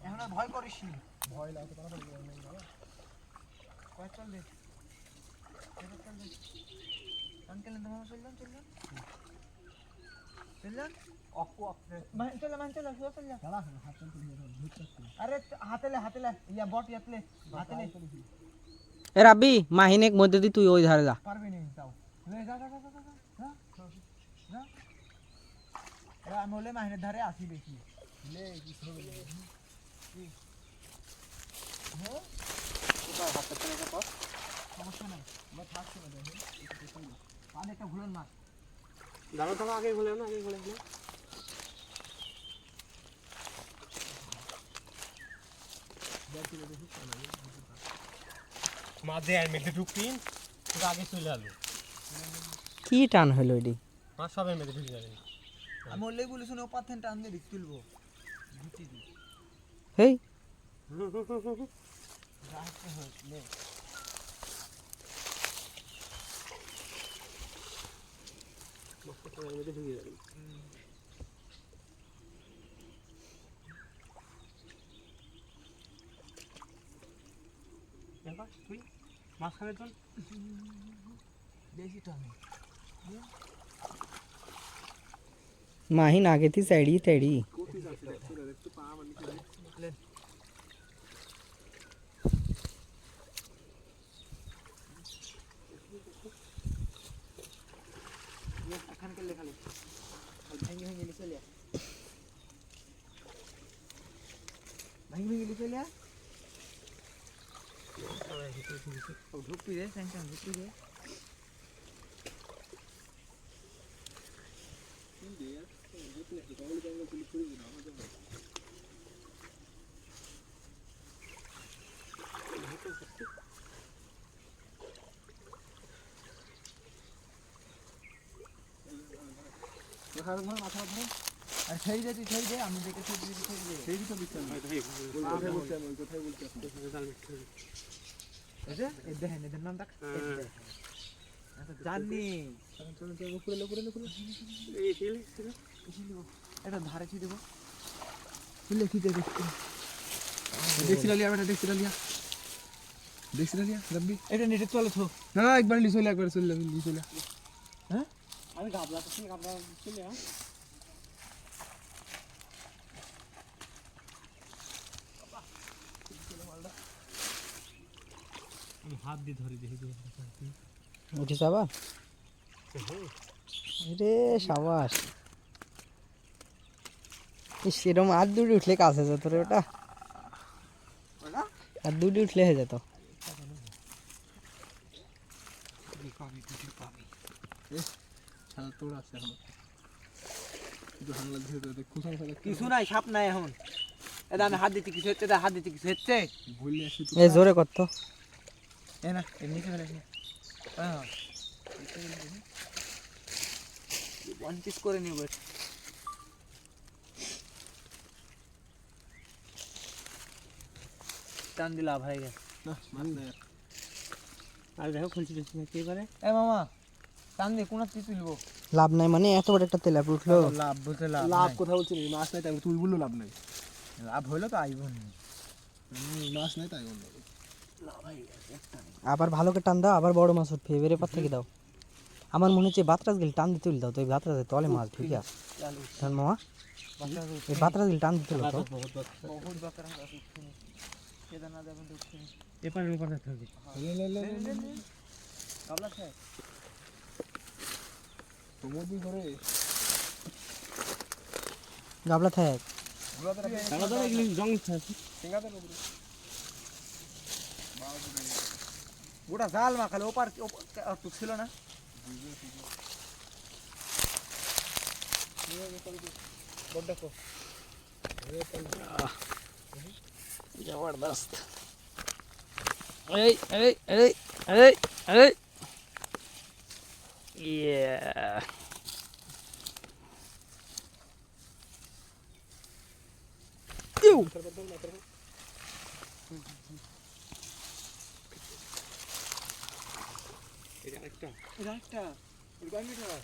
এখন আর ভয় করিস নি, ভয় লাগছে তাড়াতাড়ি চল দে আঙ্কেল তোমার চললাম अरे हाथे ले या बॉट यातले हाथे ले এ রাব্বি মাহিনেক মধ্যে দি তুই ওই ধারে যা পারবি নি যাও ले जा এ আমি বলে মাহিনের ধারে আসি বেশি ले কি হবে কি হ্যাঁ কোথায় হাতে চলে যা পাস সমস্যা নাই আমরা থাকছি না দেখুন পানি একটা ঘুরেন না দাঁড়াও তো আগে ঘুরে না মাঝে আর মেতে ঢুকতিন তোর আগে চলে আলো কি টান হলো এডি মা সবাই মেতে ঢুকে যাবে আমি ওলেই বলি শুনে পাথেন টান দিয়ে রিস্ক তুলবো ঘুটি দি হেই রাখতে হয় লে মস্ত সবাই মেতে ঢুকে যাবে দেখো তুই মাছ খাবে চল বেশি টানে মাহিন আগে থी साइडी टेडी এখান কে লেখালে ভাঙি লিখে লিয়া ভাঙি লিখে লিয়া ঢুকবি রে স্যাংশন ঢুকবি রে আর সেই দে আমি দেখে সেই তো বিছান কোথায় বলতে এই দেখেন এদের নাম দেখ জানি এটা ধারে কি দেবো লিখি দে দেখছি লিয়া রব্বি এটা নেটে চলে তো না একবার লিচলে একবার লিচলে হ্যাঁ আমি গাবলা চলে আমি হাত দিয়ে ধরে দেখি উঠিস আবার রে সাবাস সেরকম আর দুটি উঠলে কাজ হয়ে যেত রে ওটা আর দুটি উঠলে হয়ে যেত কিছু নাই সাপ নাই এখন এটা আমি হাত দিতে কিছু হচ্ছে এই জোরে করতো না এমনি ফেলে ওয়ান পিস করে নিব টান দিলা ভাই গে আর দেখো খুলছি কি করে এ মামা টান দিয়ে কোন তুলবো লাভ নাই মানে এত বড় একটা তেলাপ উঠলো লাভ বলতে লাভ কথা বলছিস মাছ নাই তাই তুই বললো লাভ নাই লাভ হইলো তো আইব না মাছ নাই তাই বললো আবার ভালো করে টান দাও আবার বড় মাছ উঠবে এবারে পাত থেকে দাও আমার মনে হচ্ছে বাতরাজ গিল টান দিতে দাও তো এই বাতরাজে তলে মাছ ঠিক আছে ধন মামা এই বাতরাজ গিল টান দিতে দাও তো বহুত বাতরা উঠছে কেদার না দেবেন তো উঠছে এ পানির উপর থাকতে হবে গাবলা খায় সমুদ্র করে গাবলা থাক গাবলা তো এগুলি জং আছে সিঙ্গাতে ওটা জাল মাখালে ওপার তো ছিল না জবরদস্ত এই yeah Ew. এটা আরেকটা, ওই কয় মিটার?